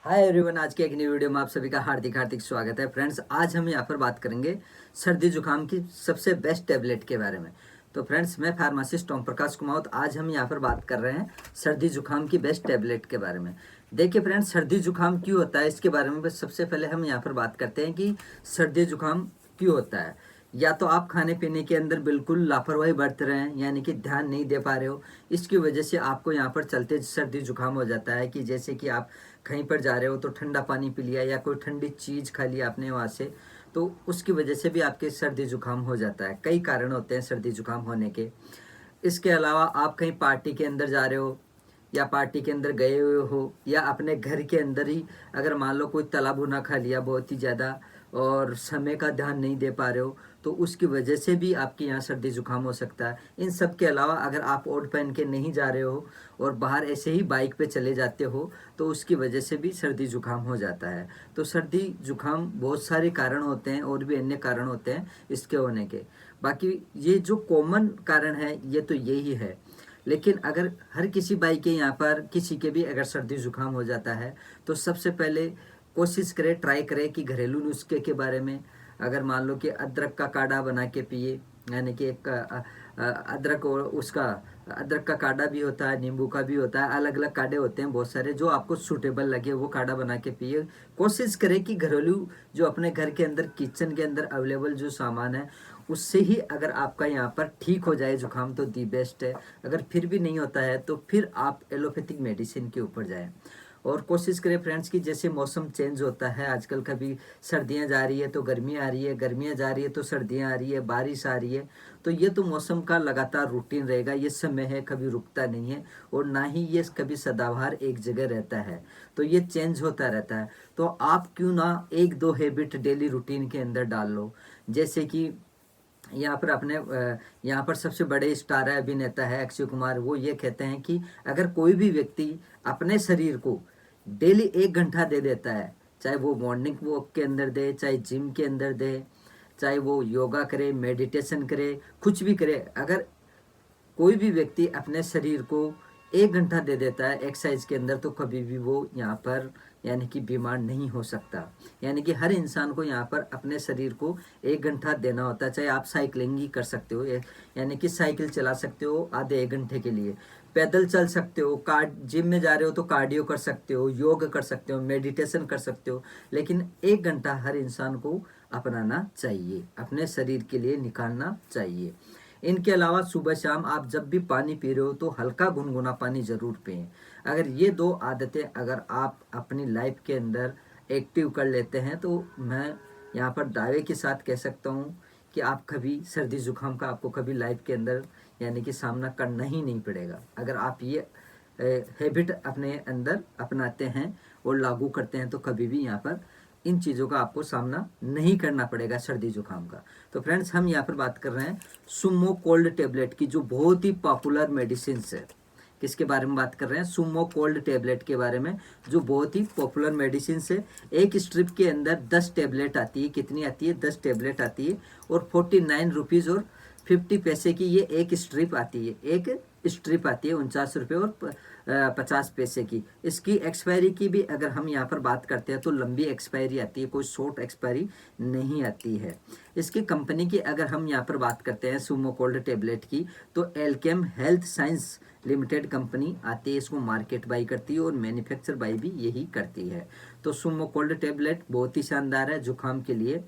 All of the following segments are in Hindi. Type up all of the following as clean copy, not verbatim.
हाय एवरीवन, आज के एक नई वीडियो में आप सभी का हार्दिक हार्दिक स्वागत है। फ्रेंड्स, आज हम यहाँ पर बात करेंगे सर्दी जुकाम की सबसे बेस्ट टैबलेट के बारे में। तो फ्रेंड्स, मैं फार्मासिस्ट ओम प्रकाश कुमावत। आज हम यहाँ पर बात कर रहे हैं सर्दी जुकाम की बेस्ट टैबलेट के बारे में। देखिए फ्रेंड्स, सर्दी जुकाम क्यों होता है इसके बारे में बस सबसे पहले हम यहाँ पर बात करते हैं कि सर्दी जुकाम क्यों होता है। या तो आप खाने पीने के अंदर बिल्कुल लापरवाही बरत रहे हैं, यानी कि ध्यान नहीं दे पा रहे हो, इसकी वजह से आपको यहाँ पर चलते सर्दी जुकाम हो जाता है। कि जैसे कि आप कहीं पर जा रहे हो तो ठंडा पानी पी लिया या कोई ठंडी चीज़ खा लिया आपने वहाँ से, तो उसकी वजह से भी आपके सर्दी जुकाम हो जाता है। कई कारण होते हैं सर्दी जुकाम होने के। इसके अलावा आप कहीं पार्टी के अंदर जा रहे हो या पार्टी के अंदर गए हुए हो, या अपने घर के अंदर ही अगर मान लो कोई तला भुना खा लिया बहुत ही ज़्यादा और समय का ध्यान नहीं दे पा रहे हो, तो उसकी वजह से भी आपके यहाँ सर्दी जुकाम हो सकता है। इन सब के अलावा अगर आप ओढ़ पहन के नहीं जा रहे हो और बाहर ऐसे ही बाइक पे चले जाते हो, तो उसकी वजह से भी सर्दी जुकाम हो जाता है। तो सर्दी जुकाम बहुत सारे कारण होते हैं और भी अन्य कारण होते हैं इसके होने के। बाकी ये जो कॉमन कारण है ये तो यही है। लेकिन अगर हर किसी भाई के यहाँ पर किसी के भी अगर सर्दी जुकाम हो जाता है, तो सबसे पहले कोशिश करें, ट्राई करें कि घरेलू नुस्खे के बारे में अगर मान लो कि अदरक का काढ़ा बना के पिए, यानी कि एक अदरक और उसका अदरक का काढ़ा भी होता है, नींबू का भी होता है, अलग अलग काढ़े होते हैं बहुत सारे, जो आपको सूटेबल लगे वो काढ़ा बना के पिए। कोशिश करें कि घरेलू जो अपने घर के अंदर किचन के अंदर अवेलेबल जो सामान है उससे ही अगर आपका यहाँ पर ठीक हो जाए जुकाम तो दी बेस्ट है। अगर फिर भी नहीं होता है तो फिर आप एलोपैथिक मेडिसिन के ऊपर जाएं। और कोशिश करें फ्रेंड्स कि जैसे मौसम चेंज होता है आजकल, कभी सर्दियां जा रही है तो गर्मी आ रही है, गर्मियां जा रही है तो सर्दियां आ रही है, बारिश आ रही है, तो ये तो मौसम का लगातार रूटीन रहेगा। ये समय है, कभी रुकता नहीं है और ना ही ये कभी सदाबहार एक जगह रहता है, तो ये चेंज होता रहता है। तो आप क्यों ना एक दो हैबिट डेली रूटीन के अंदर डाल लो। जैसे कि यहाँ पर अपने यहाँ पर सबसे बड़े स्टार है, अभिनेता है अक्षय कुमार। वो ये कहते हैं कि अगर कोई भी व्यक्ति अपने शरीर को डेली 1 घंटा दे देता है, चाहे वो मॉर्निंग वॉक के अंदर दे, चाहे जिम के अंदर दे, चाहे वो योगा करे, मेडिटेशन करे, कुछ भी करे, अगर कोई भी व्यक्ति अपने शरीर को 1 घंटा दे देता है एक्सरसाइज के अंदर, तो कभी भी वो यहाँ पर यानी कि बीमार नहीं हो सकता। यानी कि हर इंसान को यहाँ पर अपने शरीर को 1 घंटा देना होता है। चाहे आप साइकिलिंग ही कर सकते हो, यानी कि साइकिल चला सकते हो आधे 1 घंटे के लिए, पैदल चल सकते हो, जिम में जा रहे हो तो कार्डियो कर सकते हो, योग कर सकते हो, मेडिटेशन कर सकते हो, लेकिन 1 घंटा हर इंसान को अपनाना चाहिए, अपने शरीर के लिए निकालना चाहिए। इनके अलावा सुबह शाम आप जब भी पानी पी रहे हो तो हल्का गुनगुना पानी ज़रूर पिएं। अगर ये दो आदतें अगर आप अपनी लाइफ के अंदर एक्टिव कर लेते हैं, तो मैं यहाँ पर दावे के साथ कह सकता हूँ कि आप कभी सर्दी जुकाम का आपको कभी लाइफ के अंदर यानी कि सामना करना ही नहीं पड़ेगा। अगर आप ये हैबिट अपने अंदर अपनाते हैं और लागू करते हैं, तो कभी भी यहाँ पर इन चीज़ों का आपको सामना नहीं करना पड़ेगा सर्दी जुकाम का। तो फ्रेंड्स, हम यहाँ पर बात कर रहे हैं सुमो कोल्ड टेबलेट की, जो बहुत ही पॉपुलर मेडिसिन है। किसके बारे में बात कर रहे हैं? सुमो कोल्ड टेबलेट के बारे में, जो बहुत ही पॉपुलर मेडिसिन है। एक स्ट्रिप के अंदर 10 टेबलेट आती है। कितनी आती है? 10 टेबलेट आती है और 49 रुपीज़ और 50 पैसे की ये एक स्ट्रिप आती है। एक स्ट्रिप आती है 49 रुपये और 50 पैसे की। इसकी एक्सपायरी की भी अगर हम यहाँ पर बात करते हैं तो लंबी एक्सपायरी आती है, कोई शॉर्ट एक्सपायरी नहीं आती है। इसकी कंपनी की अगर हम यहाँ पर बात करते हैं सुमो कोल्ड टेबलेट की, तो Alkem health science limited company आती है, इसको मार्केट बाई करती है और मैन्युफैक्चर बाई भी यही करती है। तो सुमो कोल्ड टेबलेट बहुत ही शानदार है जुकाम के लिए।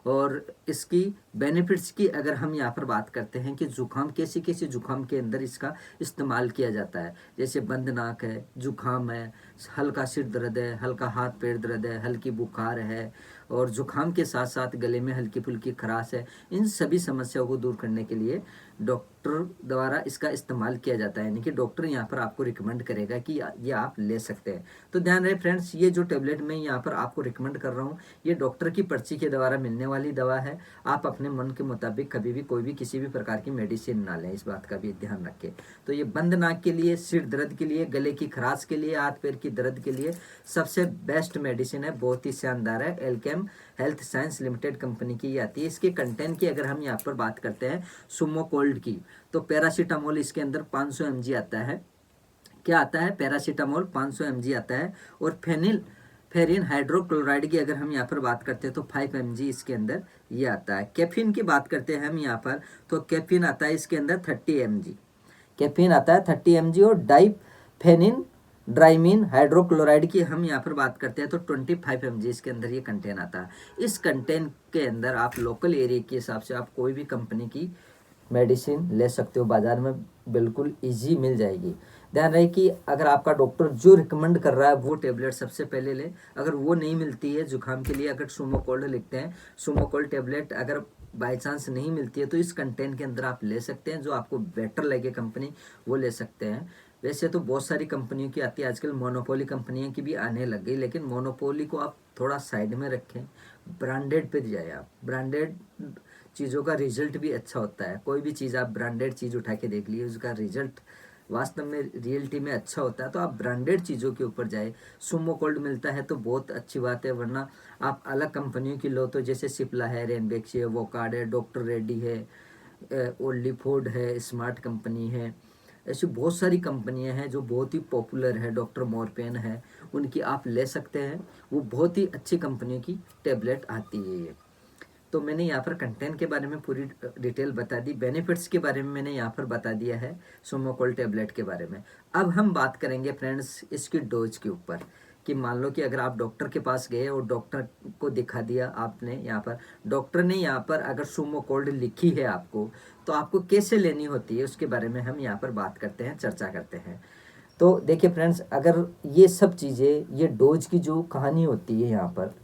और इसकी बेनिफिट्स की अगर हम यहाँ पर बात करते हैं कि जुकाम कैसे कैसे जुकाम के अंदर इसका इस्तेमाल किया जाता है, जैसे बंद नाक है, जुकाम है, हल्का सिर दर्द है, हल्का हाथ पैर दर्द है, हल्की बुखार है, और जुकाम के साथ साथ गले में हल्की फुल्की खराश है, इन सभी समस्याओं को दूर करने के लिए डॉक्टर द्वारा इसका इस्तेमाल किया जाता है। यानी कि डॉक्टर यहाँ पर आपको रिकमेंड करेगा कि ये आप ले सकते हैं। तो ध्यान रहे फ्रेंड्स, ये जो टेबलेट मैं यहाँ पर आपको रिकमेंड कर रहा हूँ, ये डॉक्टर की पर्ची के द्वारा मिलने वाली दवा है। आप अपने मन के मुताबिक कभी भी कोई भी किसी भी प्रकार की मेडिसिन ना लें, इस बात का भी ध्यान रखें। तो ये बंद नाक के लिए, सिर दर्द के लिए, गले की खराश के लिए, हाथ पैर की दर्द के लिए सबसे बेस्ट मेडिसिन है, बहुत ही शानदार है। Alkem health science limited company की आती है। इसके कंटेंट की अगर हम यहाँ पर बात करते हैं सुमो कोल्ड की, तो पैरासीटामोल इसके अंदर 500 mg आता है। क्या आता है? पैरासीटामोल 500 mg आता है। और फेनिल फेरिन हाइड्रोक्लोराइड की अगर हम यहाँ पर बात करते हैं तो 5 mg इसके अंदर ये आता है। कैफीन की बात करते हैं हम यहाँ पर, तो कैफीन आता है इसके अंदर 30 mg, कैफीन आता है 30 mg। और डाइफेनिन ड्राइमीन हाइड्रोक्लोराइड की हम यहाँ पर बात करते हैं तो 25 mg इसके अंदर ये कंटेन आता है। इस कंटेन के अंदर आप लोकल एरिया के हिसाब से आप कोई भी कंपनी की मेडिसिन ले सकते हो, बाजार में बिल्कुल इजी मिल जाएगी। ध्यान रहे कि अगर आपका डॉक्टर जो रिकमेंड कर रहा है वो टेबलेट सबसे पहले ले। अगर वो नहीं मिलती है जुकाम के लिए, अगर सुमोकोल्ड लिखते हैं सुमोकोल्ड टेबलेट, अगर बाई चांस नहीं मिलती है तो इस कंटेंट के अंदर आप ले सकते हैं, जो आपको बेटर लगे कंपनी वो ले सकते हैं। वैसे तो बहुत सारी कंपनियों की आती है आजकल, मोनोपोली कंपनियों की भी आने लग गई, लेकिन मोनोपोली को आप थोड़ा साइड में रखें, ब्रांडेड पे जाए आप। ब्रांडेड चीज़ों का रिजल्ट भी अच्छा होता है। कोई भी चीज़ आप ब्रांडेड चीज़ उठा के देख लीजिए, उसका रिजल्ट वास्तव में रियलिटी में अच्छा होता है, तो आप ब्रांडेड चीज़ों के ऊपर जाए। सुमो कोल्ड मिलता है तो बहुत अच्छी बात है, वरना आप अलग कंपनियों की लो तो जैसे सिप्ला है, रेनबेक्स है, वोकार्ड है, डॉक्टर रेड्डी है, ओनली फूड है, स्मार्ट कंपनी है, ऐसी बहुत सारी कंपनियां हैं जो बहुत ही पॉपुलर है। डॉक्टर मोरपेन है, उनकी आप ले सकते हैं, वो बहुत ही अच्छी कंपनियों की टेबलेट आती है ये। तो मैंने यहाँ पर कंटेंट के बारे में पूरी डिटेल बता दी, बेनिफिट्स के बारे में मैंने यहाँ पर बता दिया है सोमोकोल टेबलेट के बारे में। अब हम बात करेंगे फ्रेंड्स इसकी डोज के ऊपर, कि मान लो कि अगर आप डॉक्टर के पास गए और डॉक्टर को दिखा दिया आपने, यहाँ पर डॉक्टर ने यहाँ पर अगर सुमोकोल्ड लिखी है आपको, तो आपको कैसे लेनी होती है उसके बारे में हम यहाँ पर बात करते हैं, चर्चा करते हैं। तो देखिए फ्रेंड्स, अगर ये सब चीज़ें, ये डोज की जो कहानी होती है यहाँ पर,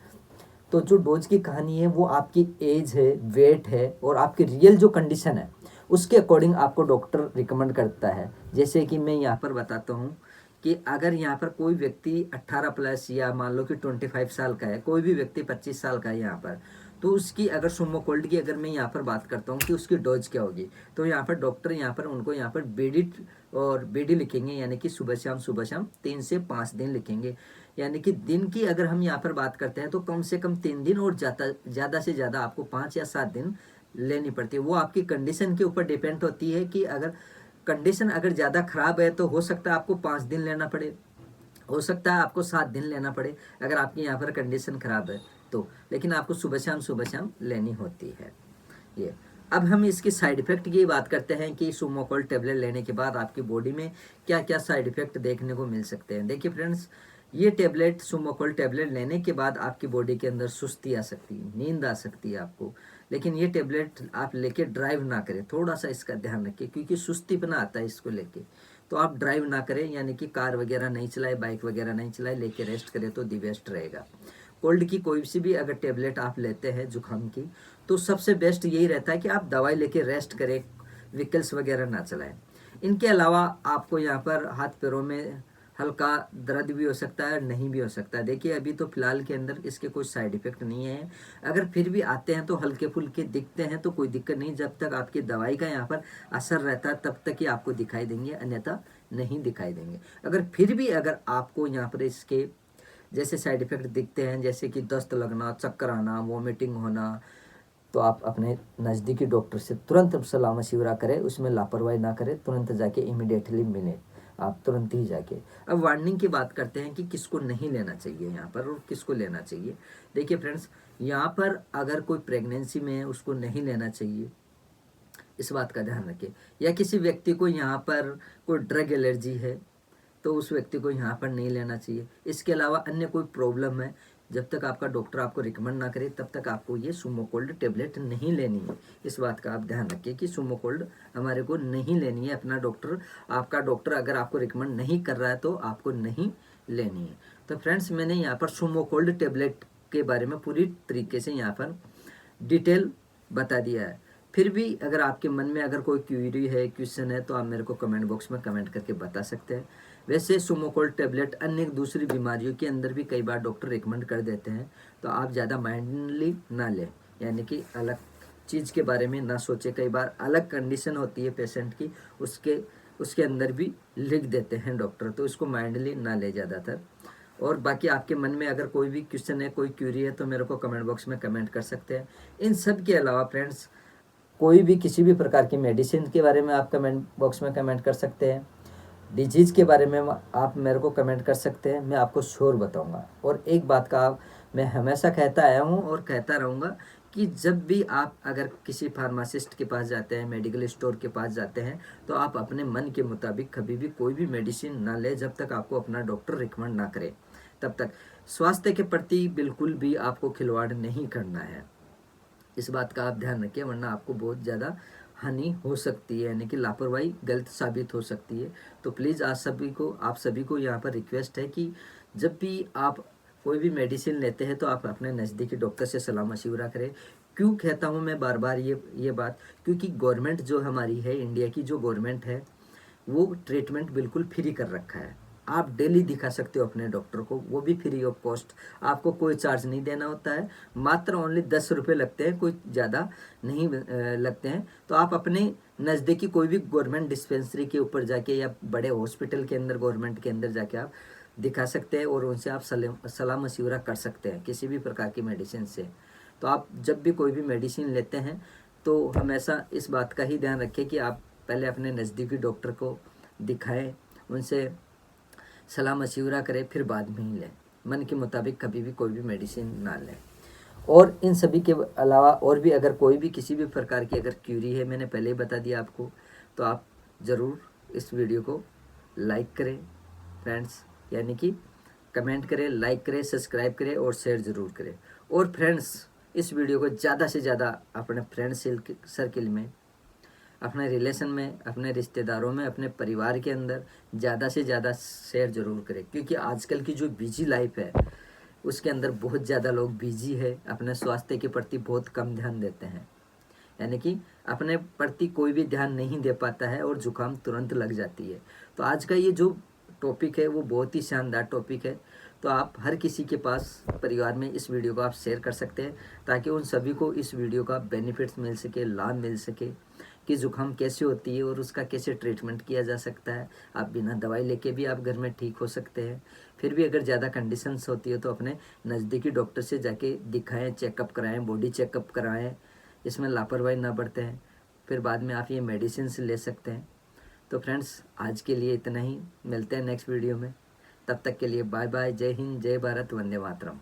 तो जो डोज की कहानी है वो आपकी एज है, वेट है और आपकी रियल जो कंडीशन है उसके अकॉर्डिंग आपको डॉक्टर रिकमेंड करता है। जैसे कि मैं यहाँ पर बताता हूँ कि अगर यहाँ पर कोई व्यक्ति 18 प्लस या मान लो कि 25 साल का है, कोई भी व्यक्ति 25 साल का है यहाँ पर, तो उसकी अगर सुमोकोल्ड की अगर मैं यहाँ पर बात करता हूँ कि उसकी डोज क्या होगी, तो यहाँ पर डॉक्टर यहाँ पर उनको यहाँ पर बीडी और बीडी लिखेंगे, यानी कि सुबह शाम 3 से 5 दिन लिखेंगे। यानी कि दिन की अगर हम यहाँ पर बात करते हैं तो कम से कम 3 दिन और ज़्यादा से ज़्यादा आपको 5 या 7 दिन लेनी पड़ती है। वो आपकी कंडीशन के ऊपर डिपेंड होती है कि अगर कंडीशन अगर ज़्यादा ख़राब है तो हो सकता है आपको 5 दिन लेना पड़े, हो सकता है आपको 7 दिन लेना पड़े अगर आपकी यहाँ पर कंडीशन ख़राब है तो, लेकिन आपको सुबह शाम लेनी होती है ये। अब हम इसकी साइड इफ़ेक्ट की बात करते हैं कि सुमोकोल टेबलेट लेने के बाद आपकी बॉडी में क्या क्या साइड इफ़ेक्ट देखने को मिल सकते हैं। देखिए फ्रेंड्स, ये टेबलेट सुमोकोल टेबलेट लेने के बाद आपकी बॉडी के अंदर सुस्ती आ सकती है, नींद आ सकती है आपको, लेकिन ये टेबलेट आप लेके ड्राइव ना करें, थोड़ा सा इसका ध्यान रखें, क्योंकि सुस्तीपना आता है इसको लेके। तो आप ड्राइव ना करें, यानी कि कार वगैरह नहीं चलाए, बाइक वगैरह नहीं चलाए, लेके रेस्ट करें तो दी बेस्ट रहेगा। कोल्ड की कोई सी भी अगर टेबलेट आप लेते हैं जुकाम की, तो सबसे बेस्ट यही रहता है कि आप दवाई लेके रेस्ट करें, व्हीकल्स वगैरह ना चलाएं। इनके अलावा आपको यहाँ पर हाथ पैरों में हल्का दर्द भी हो सकता है, नहीं भी हो सकता है। देखिए अभी तो फिलहाल के अंदर इसके कोई साइड इफेक्ट नहीं है, अगर फिर भी आते हैं तो हल्के फुल्के दिखते हैं तो कोई दिक्कत नहीं, जब तक आपकी दवाई का यहाँ पर असर रहता है तब तक ही आपको दिखाई देंगे, अन्यथा नहीं दिखाई देंगे। अगर फिर भी अगर आपको यहाँ पर इसके जैसे साइड इफेक्ट दिखते हैं, जैसे कि दस्त लगना, चक्कर आना, वॉमिटिंग होना, तो आप अपने नज़दीकी डॉक्टर से तुरंत सलाह मशवरा करें, उसमें लापरवाही ना करें, तुरंत जाके इमिडिएटली मिलें आप, तुरंत ही जाके। अब वार्निंग की बात करते हैं कि किसको नहीं लेना चाहिए यहाँ पर और किसको लेना चाहिए। देखिए फ्रेंड्स, यहाँ पर अगर कोई प्रेगनेंसी में है उसको नहीं लेना चाहिए, इस बात का ध्यान रखें। या किसी व्यक्ति को यहाँ पर कोई ड्रग एलर्जी है तो उस व्यक्ति को यहाँ पर नहीं लेना चाहिए। इसके अलावा अन्य कोई प्रॉब्लम है, जब तक आपका डॉक्टर आपको रिकमेंड ना करे तब तक आपको ये सुमोकोल्ड टेबलेट नहीं लेनी है। इस बात का आप ध्यान रखिए कि सुमोकोल्ड हमारे को नहीं लेनी है। अपना डॉक्टर, आपका डॉक्टर अगर आपको रिकमेंड नहीं कर रहा है तो आपको नहीं लेनी है। तो फ्रेंड्स, मैंने यहाँ पर सुमोकोल्ड टेबलेट के बारे में पूरी तरीके से यहाँ पर डिटेल बता दिया है। फिर भी अगर आपके मन में अगर कोई क्यूरी है, क्वेश्चन है, तो आप मेरे को कमेंट बॉक्स में कमेंट करके बता सकते हैं। वैसे सुमोकोल टेबलेट अन्य दूसरी बीमारियों के अंदर भी कई बार डॉक्टर रिकमेंड कर देते हैं, तो आप ज़्यादा माइंडली ना लें, यानी कि अलग चीज़ के बारे में ना सोचें। कई बार अलग कंडीशन होती है पेशेंट की, उसके अंदर भी लिख देते हैं डॉक्टर, तो इसको माइंडली ना ले ज़्यादातर। और बाकी आपके मन में अगर कोई भी क्वेश्चन है, कोई क्यूरी है, तो मेरे को कमेंट बॉक्स में कमेंट कर सकते हैं। इन सब के अलावा फ्रेंड्स, कोई भी किसी भी प्रकार की मेडिसिन के बारे में आप कमेंट बॉक्स में कमेंट कर सकते हैं। डिजीज़ के बारे में आप मेरे को कमेंट कर सकते हैं, मैं आपको श्योर बताऊंगा। और एक बात का मैं हमेशा कहता आया हूँ और कहता रहूँगा कि जब भी आप अगर किसी फार्मासिस्ट के पास जाते हैं, मेडिकल स्टोर के पास जाते हैं, तो आप अपने मन के मुताबिक कभी भी कोई भी मेडिसिन ना लें जब तक आपको अपना डॉक्टर रिकमेंड ना करे। तब तक स्वास्थ्य के प्रति बिल्कुल भी आपको खिलवाड़ नहीं करना है। इस बात का आप ध्यान रखिए, वरना आपको बहुत ज़्यादा हानि हो सकती है, यानी कि लापरवाही गलत साबित हो सकती है। तो प्लीज़ आप सभी को यहाँ पर रिक्वेस्ट है कि जब भी आप कोई भी मेडिसिन लेते हैं तो आप अपने नज़दीकी डॉक्टर से सलाह मशवरा करें। क्यों कहता हूँ मैं बार बार ये बात, क्योंकि गवर्नमेंट जो हमारी है, इंडिया की जो गवर्नमेंट है, वो ट्रीटमेंट बिल्कुल फ्री कर रखा है। आप डेली दिखा सकते हो अपने डॉक्टर को, वो भी फ्री ऑफ कॉस्ट। आपको कोई चार्ज नहीं देना होता है, मात्र ओनली 10 रुपये लगते हैं, कोई ज़्यादा नहीं लगते हैं। तो आप अपने नज़दीकी कोई भी गवर्नमेंट डिस्पेंसरी के ऊपर जाके या बड़े हॉस्पिटल के अंदर, गवर्नमेंट के अंदर जाके आप दिखा सकते हैं और उनसे आप सलाह मशवरा कर सकते हैं किसी भी प्रकार की मेडिसिन से। तो आप जब भी कोई भी मेडिसिन लेते हैं तो हमेशा इस बात का ही ध्यान रखें कि आप पहले अपने नज़दीकी डॉक्टर को दिखाएं, उनसे सलाह मशवरा करें, फिर बाद में ही लें। मन के मुताबिक कभी भी कोई भी मेडिसिन ना लें। और इन सभी के अलावा और भी अगर कोई भी किसी भी प्रकार की अगर क्यूरी है, मैंने पहले ही बता दिया आपको, तो आप ज़रूर इस वीडियो को लाइक करें फ्रेंड्स, यानी कि कमेंट करें, लाइक करें, सब्सक्राइब करें और शेयर ज़रूर करें। और फ्रेंड्स, इस वीडियो को ज़्यादा से ज़्यादा अपने फ्रेंड सर्किल में, अपने रिलेशन में, अपने रिश्तेदारों में, अपने परिवार के अंदर ज़्यादा से ज़्यादा शेयर ज़रूर करें। क्योंकि आजकल की जो बिजी लाइफ है उसके अंदर बहुत ज़्यादा लोग बिजी है, अपने स्वास्थ्य के प्रति बहुत कम ध्यान देते हैं, यानी कि अपने प्रति कोई भी ध्यान नहीं दे पाता है और जुकाम तुरंत लग जाती है। तो आज का ये जो टॉपिक है वो बहुत ही शानदार टॉपिक है। तो आप हर किसी के पास परिवार में इस वीडियो को आप शेयर कर सकते हैं, ताकि उन सभी को इस वीडियो का बेनिफिट्स मिल सके, लाभ मिल सके कि जुकाम कैसे होती है और उसका कैसे ट्रीटमेंट किया जा सकता है। आप बिना दवाई लेके भी आप घर में ठीक हो सकते हैं। फिर भी अगर ज़्यादा कंडीशंस होती है तो अपने नज़दीकी डॉक्टर से जाके दिखाएं, चेकअप कराएं, बॉडी चेकअप कराएं, इसमें लापरवाही ना बरतें हैं। फिर बाद में आप ये मेडिसिन ले सकते हैं। तो फ्रेंड्स, आज के लिए इतना ही, मिलते हैं नेक्स्ट वीडियो में। तब तक के लिए बाय बाय, जय हिंद, जय भारत, वंदे मातरम।